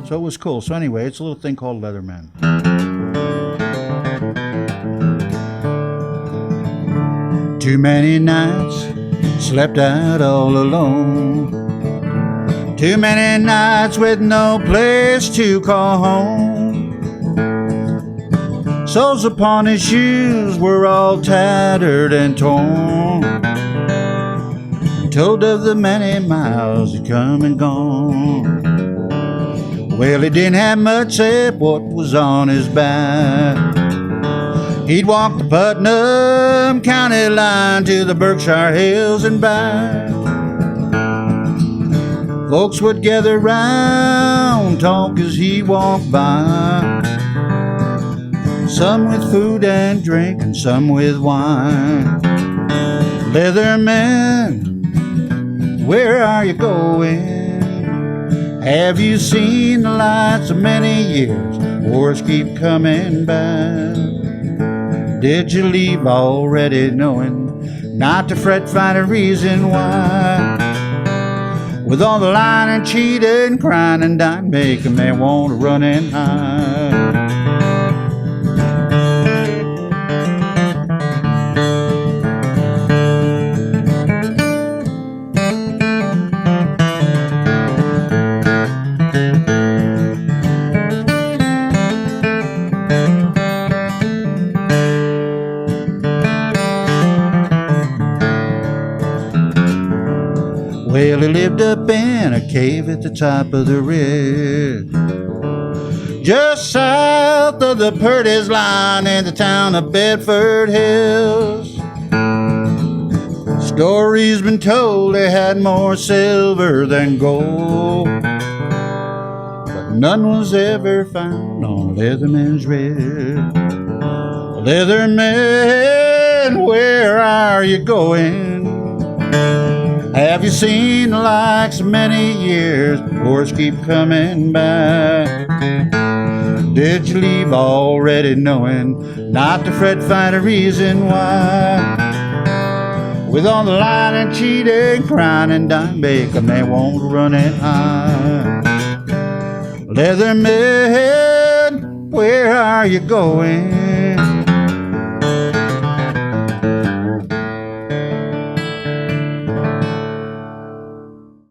So it was cool. So anyway, it's a little thing called Leatherman. Too many nights slept out all alone. Too many nights with no place to call home. Soles upon his shoes were all tattered and torn. Told of the many miles he'd come and gone. Well, he didn't have much except what was on his back. He'd walk the Putnam County line to the Berkshire Hills and back. Folks would gather round, talk as he walked by. Some with food and drink and some with wine. Leatherman, where are you going? Have you seen the lights of many years? Wars keep coming back. Did you leave already knowing not to fret, find a reason why? With all the lying and cheating, crying and dying, make a man want to run and hide. Well, he lived up in a cave at the top of the ridge, just south of the Purdy's line in the town of Bedford Hills. Stories been told they had more silver than gold, but none was ever found on Leatherman's ridge. Leatherman, where are you going? Have you seen the likes of many years? Wars keep coming back. Did you leave already knowing not to fret, find a reason why? With all the lying and cheating, crying and dying, make a man want to run and hide. Leatherman, where are you going?